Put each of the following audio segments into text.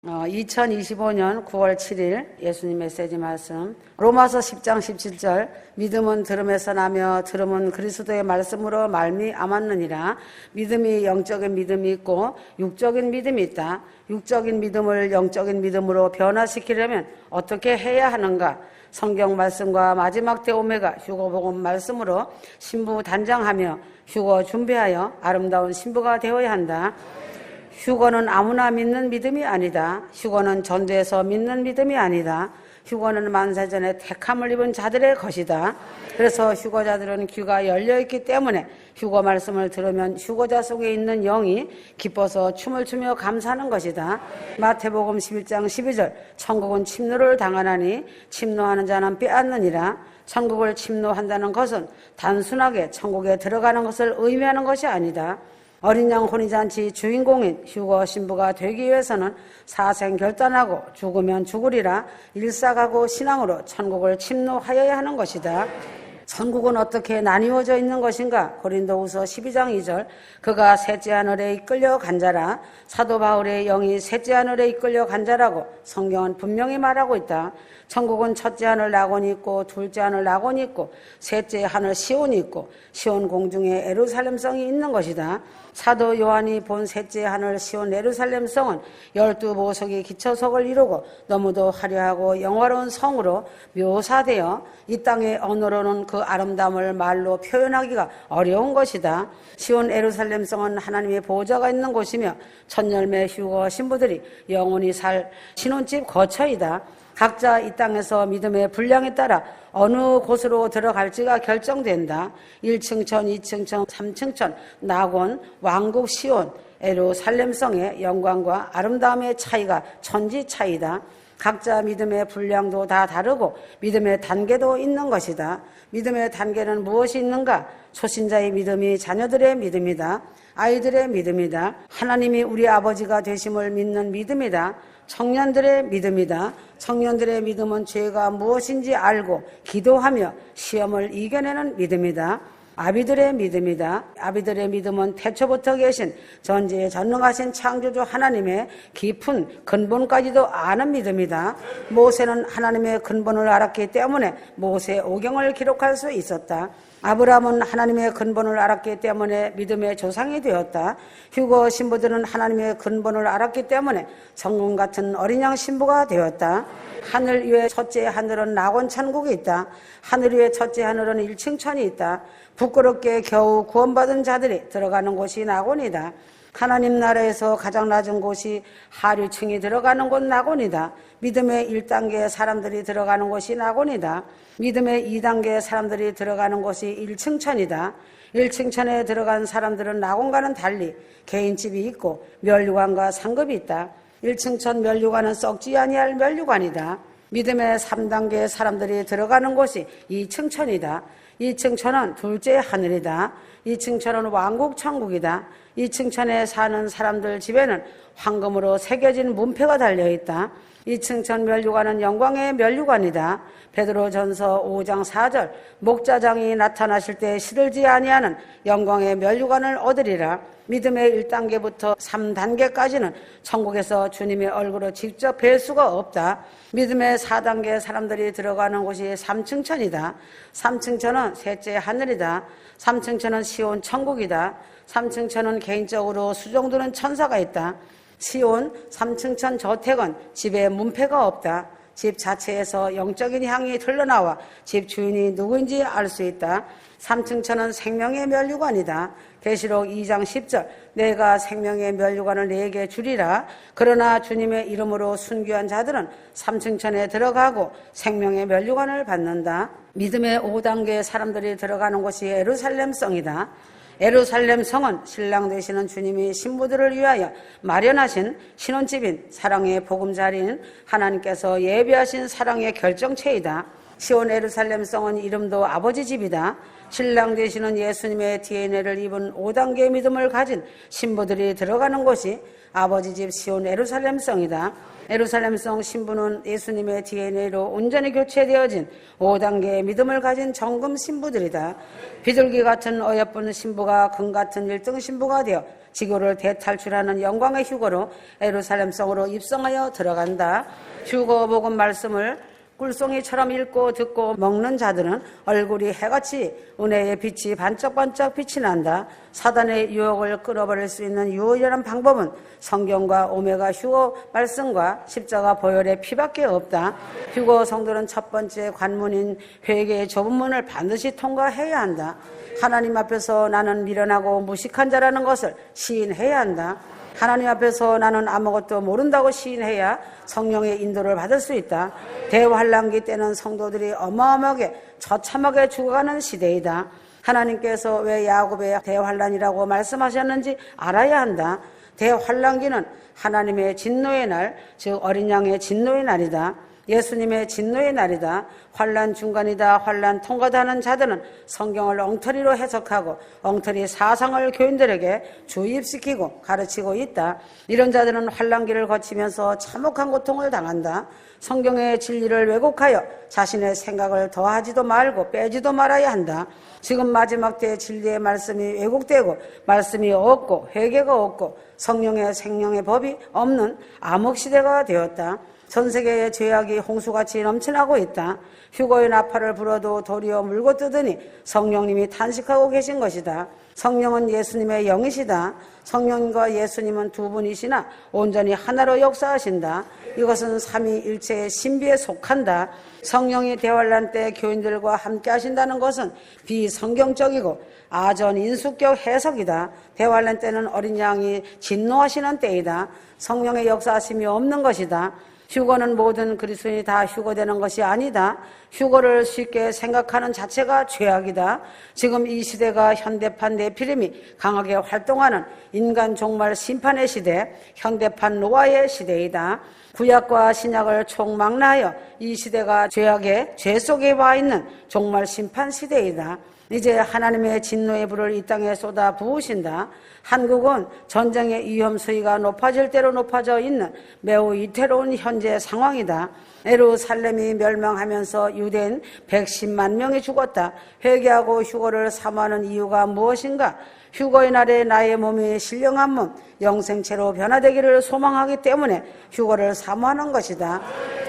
2025년 9월 7일 예수님 메시지 말씀 로마서 10장 17절 믿음은 들음에서 나며 들음은 그리스도의 말씀으로 말미암았느니라. 믿음이 영적인 믿음이 있고 육적인 믿음이 있다. 육적인 믿음을 영적인 믿음으로 변화시키려면 어떻게 해야 하는가? 성경 말씀과 마지막 때 오메가 휴거복음 말씀으로 신부 단장하며 휴거 준비하여 아름다운 신부가 되어야 한다. 휴거는 아무나 믿는 믿음이 아니다. 휴거는 전도해서 믿는 믿음이 아니다. 휴거는 만세전에 택함을 입은 자들의 것이다. 그래서 휴거자들은 귀가 열려있기 때문에 휴거 말씀을 들으면 휴거자 속에 있는 영이 기뻐서 춤을 추며 감사하는 것이다. 마태복음 11장 12절 천국은 침노를 당하나니 침노하는 자는 빼앗느니라. 천국을 침노한다는 것은 단순하게 천국에 들어가는 것을 의미하는 것이 아니다. 어린 양 혼인잔치 주인공인 휴거 신부가 되기 위해서는 사생 결단하고 죽으면 죽으리라 일사가고 신앙으로 천국을 침노하여야 하는 것이다. 천국은 어떻게 나뉘어져 있는 것인가? 고린도후서 12장 2절 그가 셋째 하늘에 이끌려 간 자라. 사도 바울의 영이 셋째 하늘에 이끌려 간 자라고 성경은 분명히 말하고 있다. 천국은 첫째 하늘 낙원이 있고 둘째 하늘 낙원이 있고 셋째 하늘 시온이 있고 시온 공중에 예루살렘성이 있는 것이다. 사도 요한이 본 셋째 하늘 시온 예루살렘성은 12보석이 기초석을 이루고 너무도 화려하고 영화로운 성으로 묘사되어 이 땅의 언어로는 그 아름다움을 말로 표현하기가 어려운 것이다. 시온 예루살렘성은 하나님의 보좌가 있는 곳이며 천열매 휴거 신부들이 영원히 살 신혼집 거처이다. 각자 이 땅에서 믿음의 분량에 따라 어느 곳으로 들어갈지가 결정된다. 1층천, 2층천, 3층천, 낙원, 왕국 시온, 예루살렘성의 영광과 아름다움의 차이가 천지 차이다. 각자 믿음의 분량도 다 다르고 믿음의 단계도 있는 것이다. 믿음의 단계는 무엇이 있는가? 초신자의 믿음이 자녀들의 믿음이다. 아이들의 믿음이다. 하나님이 우리 아버지가 되심을 믿는 믿음이다. 청년들의 믿음이다. 청년들의 믿음은 죄가 무엇인지 알고 기도하며 시험을 이겨내는 믿음이다. 아비들의 믿음이다. 아비들의 믿음은 태초부터 계신 전지에 전능하신 창조주 하나님의 깊은 근본까지도 아는 믿음이다. 모세는 하나님의 근본을 알았기 때문에 모세 오경을 기록할 수 있었다. 아브라함은 하나님의 근본을 알았기 때문에 믿음의 조상이 되었다. 휴거 신부들은 하나님의 근본을 알았기 때문에 성금 같은 어린 양 신부가 되었다. 하늘 위에 첫째 하늘은 낙원 천국이 있다. 하늘 위에 첫째 하늘은 1층천이 있다. 부끄럽게 겨우 구원받은 자들이 들어가는 곳이 낙원이다. 하나님 나라에서 가장 낮은 곳이 하류층이 들어가는 곳 낙원이다. 믿음의 1단계 사람들이 들어가는 곳이 낙원이다. 믿음의 2단계 사람들이 들어가는 곳이 1층천이다. 1층천에 들어간 사람들은 낙원과는 달리 개인집이 있고 멸류관과 상급이 있다. 1층천 멸류관은 썩지 아니할 멸류관이다. 믿음의 3단계 사람들이 들어가는 곳이 2층천이다. 2층천은 둘째 하늘이다. 2층천은 왕국 천국이다. 2층천에 사는 사람들 집에는 황금으로 새겨진 문패가 달려있다. 2층천 멸류관은 영광의 멸류관이다. 베드로전서 5장 4절 목자장이 나타나실 때 시들지 아니하는 영광의 멸류관을 얻으리라. 믿음의 1단계부터 3단계까지는 천국에서 주님의 얼굴을 직접 뵐 수가 없다. 믿음의 4단계 사람들이 들어가는 곳이 3층천이다. 3층천은 셋째 하늘이다. 3층천은 시온 천국이다. 3층천은 개인적으로 수종드는 천사가 있다. 시온 3층천 저택은 집에 문패가 없다. 집 자체에서 영적인 향이 흘러나와 집 주인이 누구인지 알 수 있다. 3층천은 생명의 멸류관이다. 계시록 2장 10절 내가 생명의 멸류관을 네게 주리라. 그러나 주님의 이름으로 순교한 자들은 3층천에 들어가고 생명의 멸류관을 받는다. 믿음의 5단계 사람들이 들어가는 곳이 예루살렘성이다. 예루살렘 성은 신랑 되시는 주님이 신부들을 위하여 마련하신 신혼집인 사랑의 보금자리인 하나님께서 예비하신 사랑의 결정체이다. 시온 예루살렘 성은 이름도 아버지 집이다. 신랑 되시는 예수님의 DNA를 입은 5단계의 믿음을 가진 신부들이 들어가는 곳이 아버지 집 시온 예루살렘 성이다. 예루살렘 성 신부는 예수님의 DNA로 온전히 교체되어진 5단계의 믿음을 가진 정금 신부들이다. 비둘기 같은 어여쁜 신부가 금 같은 1등 신부가 되어 지구를 대탈출하는 영광의 휴거로 예루살렘 성으로 입성하여 들어간다. 휴거 복음 말씀을 꿀송이처럼 읽고 듣고 먹는 자들은 얼굴이 해같이 은혜의 빛이 반짝반짝 빛이 난다. 사단의 유혹을 끊어버릴 수 있는 유일한 방법은 성경과 오메가 휴거 말씀과 십자가 보혈의 피밖에 없다. 휴거 성도는 첫 번째 관문인 회개의 좁은 문을 반드시 통과해야 한다. 하나님 앞에서 나는 미련하고 무식한 자라는 것을 시인해야 한다. 하나님 앞에서 나는 아무것도 모른다고 시인해야 성령의 인도를 받을 수 있다. 대환란기 때는 성도들이 어마어마하게 처참하게 죽어가는 시대이다. 하나님께서 왜 야곱의 대환란이라고 말씀하셨는지 알아야 한다. 대환란기는 하나님의 진노의 날, 즉 어린 양의 진노의 날이다. 예수님의 진노의 날이다. 환란 중간이다. 환란 통과하는 자들은 성경을 엉터리로 해석하고 엉터리 사상을 교인들에게 주입시키고 가르치고 있다. 이런 자들은 환란기를 거치면서 참혹한 고통을 당한다. 성경의 진리를 왜곡하여 자신의 생각을 더하지도 말고 빼지도 말아야 한다. 지금 마지막 때의 진리의 말씀이 왜곡되고 말씀이 없고 회개가 없고 성령의 생명의 법이 없는 암흑시대가 되었다. 전 세계의 죄악이 홍수같이 넘쳐나고 있다. 휴거의 나팔을 불어도 도리어 물고 뜯으니 성령님이 탄식하고 계신 것이다. 성령은 예수님의 영이시다. 성령과 예수님은 두 분이시나 온전히 하나로 역사하신다. 이것은 삼위일체의 신비에 속한다. 성령이 대환란 때 교인들과 함께 하신다는 것은 비성경적이고 아전 인수격 해석이다. 대환란 때는 어린 양이 진노하시는 때이다. 성령의 역사하심이 없는 것이다. 휴거는 모든 그리스도인이 다 휴거되는 것이 아니다. 휴거를 쉽게 생각하는 자체가 죄악이다. 지금 이 시대가 현대판 네피림이 강하게 활동하는 인간 종말 심판의 시대, 현대판 노아의 시대이다. 구약과 신약을 총망라하여 이 시대가 죄악의 죄 속에 와 있는 종말 심판 시대이다. 이제 하나님의 진노의 불을 이 땅에 쏟아 부으신다. 한국은 전쟁의 위험 수위가 높아질 대로 높아져 있는 매우 위태로운 현재 상황이다. 예루살렘이 멸망하면서 유대인 110만 명이 죽었다. 회개하고 휴거를 사모하는 이유가 무엇인가? 휴거의 날에 나의 몸이 신령한 몸, 영생체로 변화되기를 소망하기 때문에 휴거를 사모하는 것이다.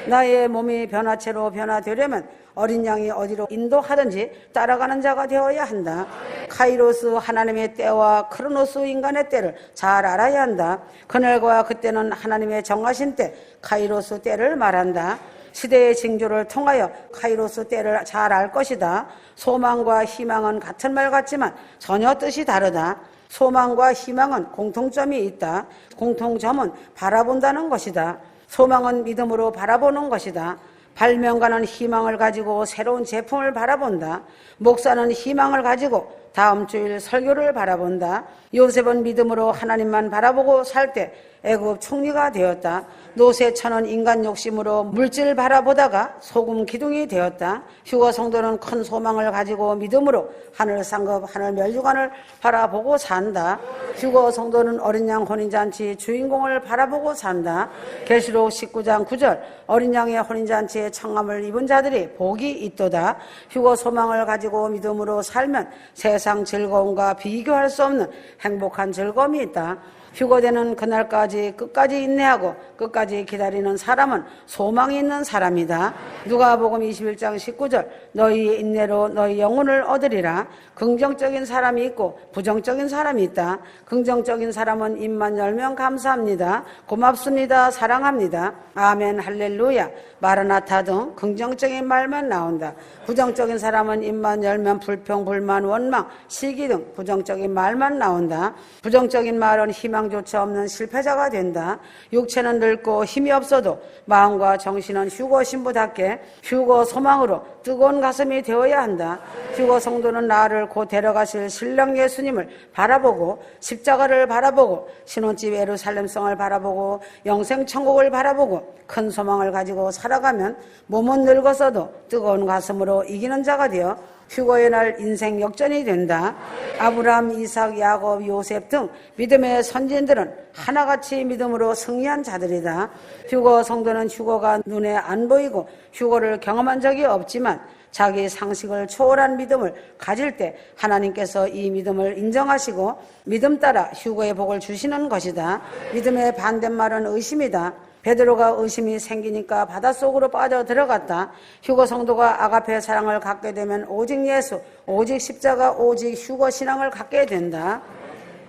나의 몸이 변화체로 변화되려면 어린 양이 어디로 인도하든지 따라가는 자가 되어야 한다. 카이로스 하나님의 때와 크로노스 인간의 때를 잘 알아야 한다. 그날과 그때는 하나님의 정하신 때, 카이로스 때를 말한다. 시대의 징조를 통하여 카이로스 때를 잘 알 것이다. 소망과 희망은 같은 말 같지만 전혀 뜻이 다르다. 소망과 희망은 공통점이 있다. 공통점은 바라본다는 것이다. 소망은 믿음으로 바라보는 것이다. 발명가는 희망을 가지고 새로운 제품을 바라본다. 목사는 희망을 가지고 다음 주일 설교를 바라본다. 요셉은 믿음으로 하나님만 바라보고 살 때 애굽 총리가 되었다. 노세천은 인간 욕심으로 물질을 바라보다가 소금 기둥이 되었다. 휴거 성도는 큰 소망을 가지고 믿음으로 하늘 상급, 하늘 멸류관을 바라보고 산다. 휴거 성도는 어린 양 혼인잔치 주인공을 바라보고 산다. 계시록 19장 9절 어린 양의 혼인잔치에 청함을 입은 자들이 복이 있도다. 휴거 소망을 가지고 믿음으로 살면 세상 즐거움과 비교할 수 없는 행복한 즐거움이 있다. 휴거되는 그날까지 끝까지 인내하고 끝까지 기다리는 사람은 소망이 있는 사람이다. 누가복음 21장 19절 너희 인내로 너희 영혼을 얻으리라. 긍정적인 사람이 있고 부정적인 사람이 있다. 긍정적인 사람은 입만 열면 감사합니다. 고맙습니다. 사랑합니다. 아멘 할렐루야 마라나타 등 긍정적인 말만 나온다. 부정적인 사람은 입만 열면 불평, 불만, 원망, 시기 등 부정적인 말만 나온다. 부정적인 말은 희망 희망조차 없는 실패자가 된다. 육체는 늙고 힘이 없어도 마음과 정신은 휴거 신부답게 휴거 소망으로 뜨거운 가슴이 되어야 한다. 휴거 성도는 나를 곧 데려가실 신령 예수님을 바라보고 십자가를 바라보고 신혼집 예루살렘성을 바라보고 영생 천국을 바라보고 큰 소망을 가지고 살아가면 몸은 늙었어도 뜨거운 가슴으로 이기는 자가 되어 휴거의 날 인생 역전이 된다. 아브라함, 이삭, 야곱, 요셉 등 믿음의 선진들은 하나같이 믿음으로 승리한 자들이다. 휴거 성도는 휴거가 눈에 안 보이고 휴거를 경험한 적이 없지만 자기 상식을 초월한 믿음을 가질 때 하나님께서 이 믿음을 인정하시고 믿음 따라 휴거의 복을 주시는 것이다. 믿음의 반대말은 의심이다. 베드로가 의심이 생기니까 바닷속으로 빠져 들어갔다. 휴거 성도가 아가페 사랑을 갖게 되면 오직 예수, 오직 십자가, 오직 휴거 신앙을 갖게 된다.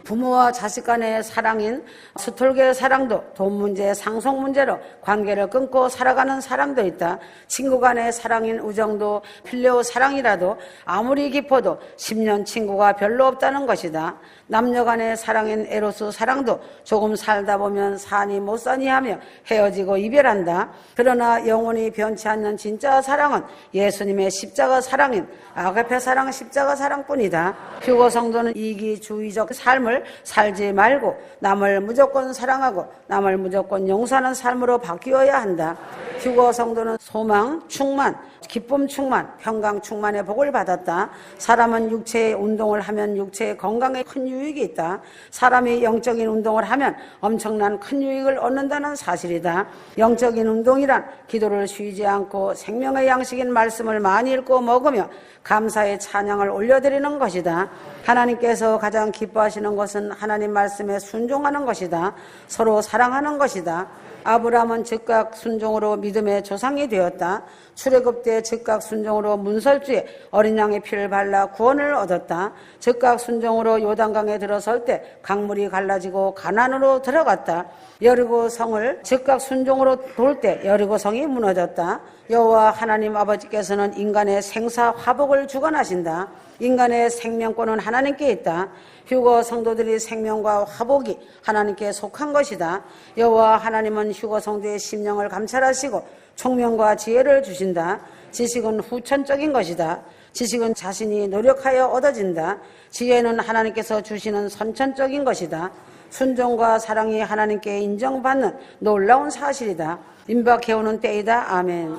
부모와 자식 간의 사랑인 스톨게 사랑도 돈 문제, 상속 문제로 관계를 끊고 살아가는 사람도 있다. 친구 간의 사랑인 우정도 필레오 사랑이라도 아무리 깊어도 10년 친구가 별로 없다는 것이다. 남녀 간의 사랑인 에로스 사랑도 조금 살다 보면 사니 못 사니 하며 헤어지고 이별한다. 그러나 영원히 변치 않는 진짜 사랑은 예수님의 십자가 사랑인 아가페 사랑, 십자가 사랑뿐이다. 휴거 성도는 이기주의적 삶을 살지 말고 남을 무조건 사랑하고 남을 무조건 용서하는 삶으로 바뀌어야 한다. 휴거 성도는 소망, 충만, 기쁨 충만, 평강 충만의 복을 받았다. 사람은 육체의 운동을 하면 육체의 건강에 큰 유익이 있다. 사람이 영적인 운동을 하면 엄청난 큰 유익을 얻는다는 사실이다. 영적인 운동이란 기도를 쉬지 않고 생명의 양식인 말씀을 많이 읽고 먹으며 감사의 찬양을 올려드리는 것이다. 하나님께서 가장 기뻐하시는 것은 하나님 말씀에 순종하는 것이다. 서로 사랑하는 것이다. 아브라함은 즉각 순종으로 믿음의 조상이 되었다. 출애굽 때 즉각 순종으로 문설주에 어린 양의 피를 발라 구원을 얻었다. 즉각 순종으로 요단강에 들어설 때 강물이 갈라지고 가나안으로 들어갔다. 여리고 성을 즉각 순종으로 돌 때 여리고 성이 무너졌다. 여호와 하나님 아버지께서는 인간의 생사 화복을 주관하신다. 인간의 생명권은 하나님께 있다. 휴거 성도들의 생명과 화복이 하나님께 속한 것이다. 여호와 하나님은 휴거 성도의 심령을 감찰하시고 총명과 지혜를 주신다. 지식은 후천적인 것이다. 지식은 자신이 노력하여 얻어진다. 지혜는 하나님께서 주시는 선천적인 것이다. 순종과 사랑이 하나님께 인정받는 놀라운 사실이다. 임박해오는 때이다. 아멘.